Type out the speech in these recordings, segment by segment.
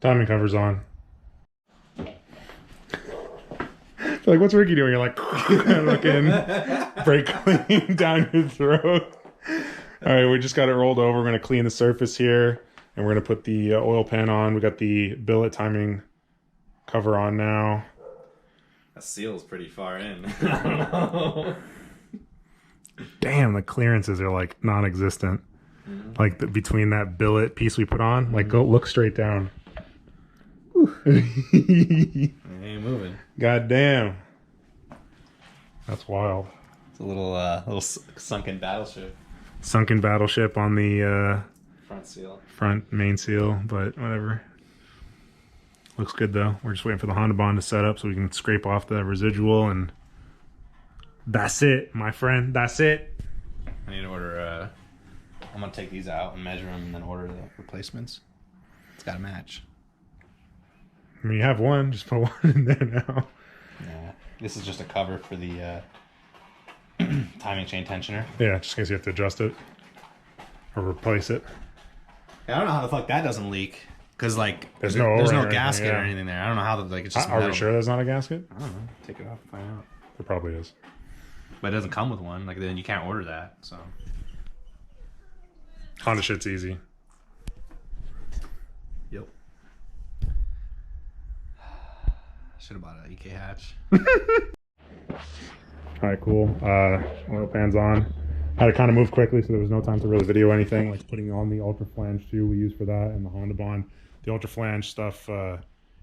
Timing cover's on. Like, what's Ricky doing? You're like, looking, brake clean down your throat. All right, we just got it rolled over. We're going to clean the surface here, and we're going to put the oil pan on. We got the billet timing cover on now. That seal's pretty far in. Damn, the clearances are like non-existent. Like between that billet piece we put on, like go look straight down. It ain't moving. God damn. That's wild. It's a little sunken battleship. Sunken battleship on the Front seal. front main seal, but whatever. Looks good though. We're just waiting for the Honda bond to set up so we can scrape off the residual, and that's it, my friend. That's it. I need to order, I'm gonna take these out and measure them and then order the replacements. It's gotta match. I mean, you have one, just put one in there now. Yeah. This is just a cover for the timing chain tensioner. Yeah, just in case you have to adjust it or replace it. I don't know how the fuck that doesn't leak. Cause like There's there's no no overhang, gasket yeah. or anything there. I don't know how the it's just Are we metal. sure there's not a gasket? I don't know. Take it off and find out. There probably is. But it doesn't come with one. Like then you can't order that. So Honda shit's easy. yep. Should have bought an EK hatch. All right, cool. Oil pan's on. Had to kind of move quickly, so there was no time to really video anything. Like putting on the ultra flange too, we use for that, and the Honda bond. The ultra flange stuff,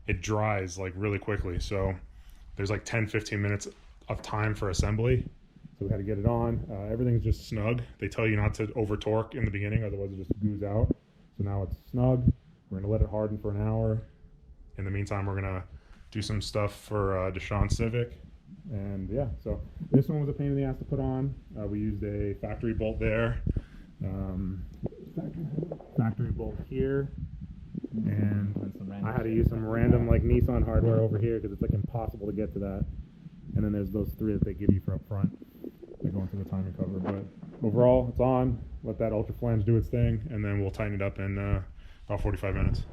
it dries like really quickly. So there's like 10-15 minutes of time for assembly. So we had to get it on. Everything's just snug. They tell you not to over torque in the beginning, otherwise it just goos out. So now it's snug. We're gonna let it harden for an hour. In the meantime, we're gonna do some stuff for Deshaun Civic. And yeah, so this one was a pain in the ass to put on. We used a factory bolt there, factory bolt here, and I had to use some random like Nissan hardware over here because it's like impossible to get to that. And then there's those three that they give you for up front that go into the timing cover. But overall, it's on. Let that ultra flange do its thing, and then we'll tighten it up in about 45 minutes.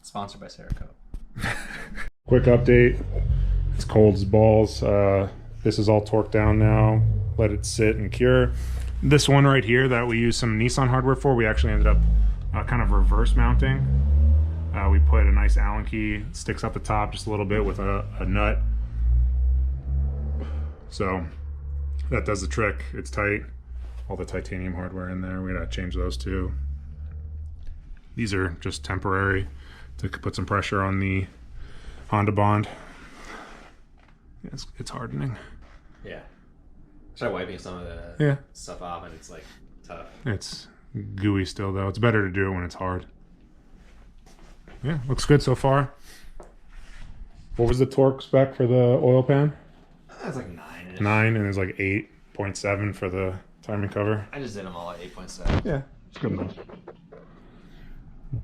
Sponsored by Cerakote. Quick update. It's cold as balls. This is all torqued down now. Let it sit and cure. This one right here that we use some Nissan hardware for, we actually ended up kind of reverse mounting. We put a nice Allen key, sticks up the top just a little bit with a nut. So that does the trick. It's tight. All the titanium hardware in there. We gotta change those too. These are just temporary to put some pressure on the Honda bond. It's hardening. Yeah. Try wiping some of the stuff off and it's like tough. It's gooey still though. It's better to do it when it's hard. Yeah, looks good so far. What was the torque spec for the oil pan? That's like 9. 9, and it's like 8.7 for the timing cover. I just did them all at 8.7. Yeah, it's good enough.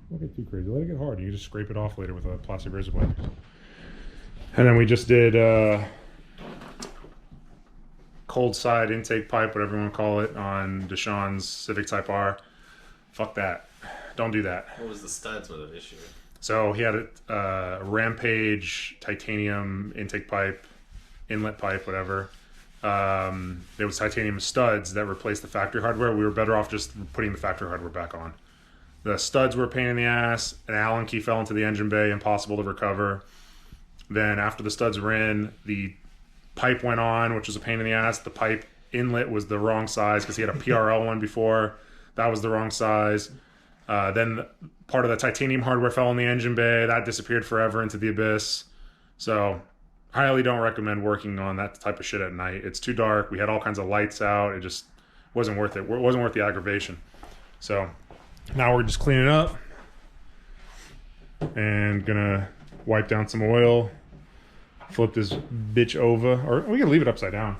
Don't get too crazy. Let it get hard. You can just scrape it off later with a plastic razor blade. And then we just did cold side intake pipe, whatever you want to call it, on Deshaun's Civic Type R. Fuck that. Don't do that. What was the studs with the issue? So he had a Rampage titanium intake pipe, inlet pipe, whatever. There was titanium studs that replaced the factory hardware. We were better off just putting the factory hardware back on. The studs were a pain in the ass. An Allen key fell into the engine bay, impossible to recover. Then after the studs were in, the pipe went on, which was a pain in the ass. The pipe inlet was the wrong size because he had a PRL one before. That was the wrong size. Then part of the titanium hardware fell in the engine bay. That disappeared forever into the abyss. So highly don't recommend working on that type of shit at night. It's too dark. We had all kinds of lights out. It just wasn't worth it. It wasn't worth the aggravation. So now we're just cleaning up and gonna wipe down some oil, flip this bitch over, or we can leave it upside down.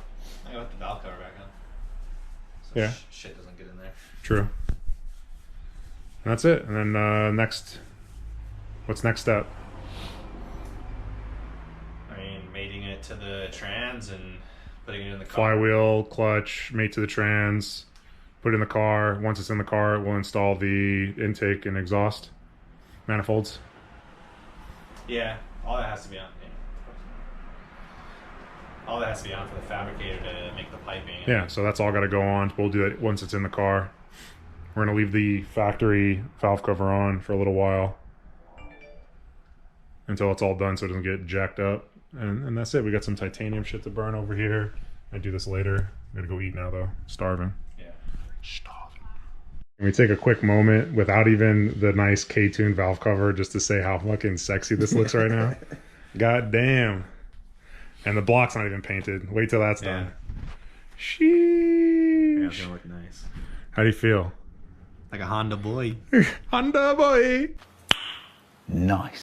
I got the valve cover back on. So Yeah. Shit doesn't get in there. True. And that's it. And then what's next step? I mean, mating it to the trans and putting it in the car. Flywheel, clutch, mate to the trans, put it in the car. Once it's in the car, we'll install the intake and exhaust manifolds. Yeah, all that has to be on. Yeah. All that has to be on for the fabricator to make the piping. Yeah, so that's all got to go on. We'll do that once it's in the car. We're going to leave the factory valve cover on for a little while until it's all done so it doesn't get jacked up. And that's it. We got some titanium shit to burn over here. I do this later. I'm going to go eat now, though. Starving. Yeah. Starving. Can we take a quick moment without even the nice K-tune valve cover just to say how fucking sexy this looks right now? God damn. And the block's not even painted. Wait till that's done. Sheesh. Yeah, it's gonna look nice. How do you feel? Like a Honda boy. Honda boy. Nice.